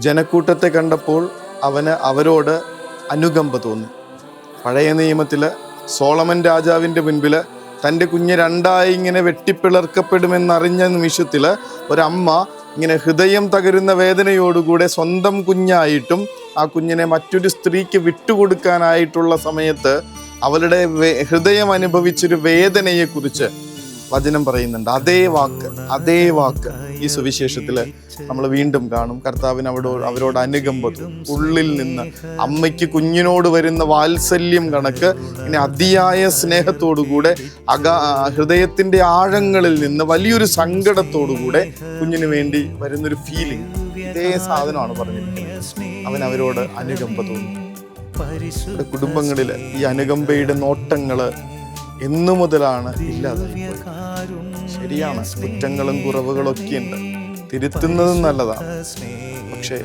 ജനക്കൂട്ടത്തെ കണ്ടപ്പോൾ അവന് അവരോട് അനുകമ്പ തോന്നി. പഴയ നിയമത്തിൽ സോളമൻ രാജാവിൻ്റെ മുൻപിൽ തൻ്റെ കുഞ്ഞ് രണ്ടായി ഇങ്ങനെ വെട്ടിപ്പിളർക്കപ്പെടുമെന്നറിഞ്ഞ നിമിഷത്തിൽ ഒരമ്മ ഇങ്ങനെ ഹൃദയം തകരുന്ന വേദനയോടുകൂടെ സ്വന്തം കുഞ്ഞായിട്ടും ആ കുഞ്ഞിനെ മറ്റൊരു സ്ത്രീക്ക് വിട്ടുകൊടുക്കാനായിട്ടുള്ള സമയത്ത് അവളുടെ ഹൃദയം അനുഭവിച്ചൊരു വേദനയെക്കുറിച്ച് വചനം പറയുന്നുണ്ട്. അതേ വാക്ക് ഈ സുവിശേഷത്തിൽ നമ്മൾ വീണ്ടും കാണും. കർത്താവിന് അവരോട് അനുകമ്പ ഉള്ളിൽ നിന്ന് അമ്മയ്ക്ക് കുഞ്ഞിനോട് വരുന്ന വാത്സല്യം കണക്ക് ഇനി അതിയായ സ്നേഹത്തോടുകൂടെ ഹൃദയത്തിൻ്റെ ആഴങ്ങളിൽ നിന്ന് വലിയൊരു സങ്കടത്തോടുകൂടെ കുഞ്ഞിന് വേണ്ടി വരുന്നൊരു ഫീലിംഗ്, ഇതേ സാധനമാണ് പറഞ്ഞിരിക്കുന്നത്. അവൻ അവരോട് അനുകമ്പ തോന്നി. കുടുംബങ്ങളിൽ ഈ അനുകമ്പയുടെ നോട്ടങ്ങള് എന്നു മുതലാണ് ഇല്ലാതായിപ്പോയത്. ശരിയാണ്, കുറ്റങ്ങളും കുറവുകളൊക്കെ ഉണ്ട്, തിരുത്തുന്നതും നല്ലതാണ്. പക്ഷേ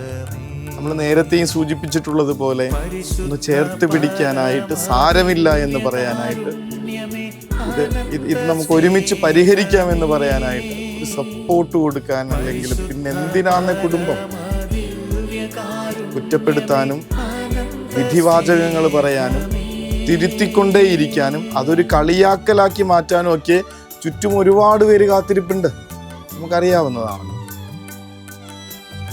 നമ്മൾ നേരത്തെയും സൂചിപ്പിച്ചിട്ടുള്ളത് പോലെ ഒന്ന് ചേർത്ത് പിടിക്കാനായിട്ട്, സാരമില്ല എന്ന് പറയാനായിട്ട്, ഇത് നമുക്ക് ഒരുമിച്ച് പരിഹരിക്കാമെന്ന് പറയാനായിട്ട് ഒരു സപ്പോർട്ട് കൊടുക്കാൻ, അല്ലെങ്കിൽ പിന്നെ എന്തിനാണ് കുടുംബം? കുറ്റപ്പെടുത്താനും വിധിവാചകങ്ങൾ പറയാനും തിരുത്തിക്കൊണ്ടേയിരിക്കാനും അതൊരു കളിയാക്കലാക്കി മാറ്റാനും ഒക്കെ ചുറ്റും ഒരുപാട് പേര് കാത്തിരിപ്പുണ്ട്. നമുക്കറിയാവുന്നതാണ്.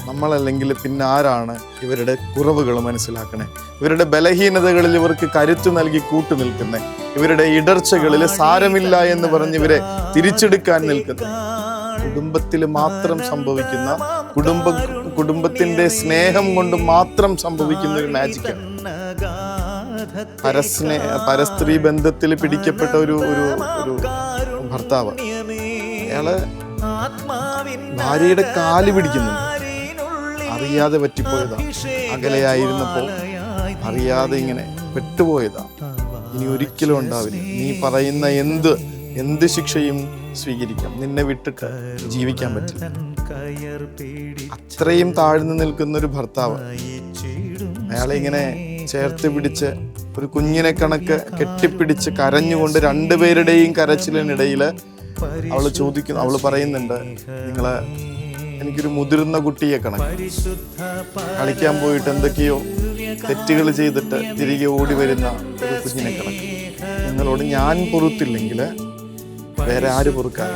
നമ്മളല്ലെങ്കിൽ പിന്നെ ആരാണ് ഇവരുടെ കുറവുകൾ മനസ്സിലാക്കണേ? ഇവരുടെ ബലഹീനതകളിൽ ഇവർക്ക് കരുത്ത് നൽകി കൂട്ടു നിൽക്കുന്നേ? ഇവരുടെ ഇടർച്ചകളിൽ സാരമില്ല എന്ന് പറഞ്ഞ് ഇവരെ തിരിച്ചെടുക്കാൻ നിൽക്കുന്നത്? കുടുംബത്തിൽ മാത്രം സംഭവിക്കുന്ന, കുടുംബത്തിന്റെ സ്നേഹം കൊണ്ട് മാത്രം സംഭവിക്കുന്ന ഒരു മാജിക്കാണ്. പരസ്ത്രീ ബന്ധത്തിൽ പിടിക്കപ്പെട്ട ഒരു ഭർത്താവ്, അയാള് ഭാര്യയുടെ കാല് പിടിക്കുന്നുണ്ട്. അറിയാതെ പറ്റിപ്പോയതാ, അകലെയായിരുന്നപ്പോൾ അറിയാതെ ഇങ്ങനെ പെട്ടുപോയതാ. ഇനി ഒരിക്കലും ഉണ്ടാവില്ല. നീ പറയുന്ന എന്ത് ശിക്ഷയും സ്വീകരിക്കാം, നിന്നെ വിട്ടിട്ട് ജീവിക്കാൻ പറ്റില്ല. അത്രയും താഴ്ന്നു നിൽക്കുന്ന ഒരു ഭർത്താവ്, അയാളെ ഇങ്ങനെ ചേർത്ത് പിടിച്ച് ഒരു കുഞ്ഞിനെ കണക്ക് കെട്ടിപ്പിടിച്ച് കരഞ്ഞുകൊണ്ട് രണ്ടുപേരുടെയും കരച്ചിലിനിടയിൽ അവള് പറയുന്നുണ്ട്, എനിക്കൊരു മുതിർന്ന കുട്ടിയെ കണക്ക്, കളിക്കാൻ പോയിട്ട് എന്തൊക്കെയോ തെറ്റുകൾ ചെയ്തിട്ട് തിരികെ ഓടി വരുന്ന ഒരു കുഞ്ഞിനെ കണക്ക്, നിങ്ങളോട് ഞാൻ പൊറുത്തില്ലെങ്കിൽ വേറെ ആര് പൊറുക്കാൻ?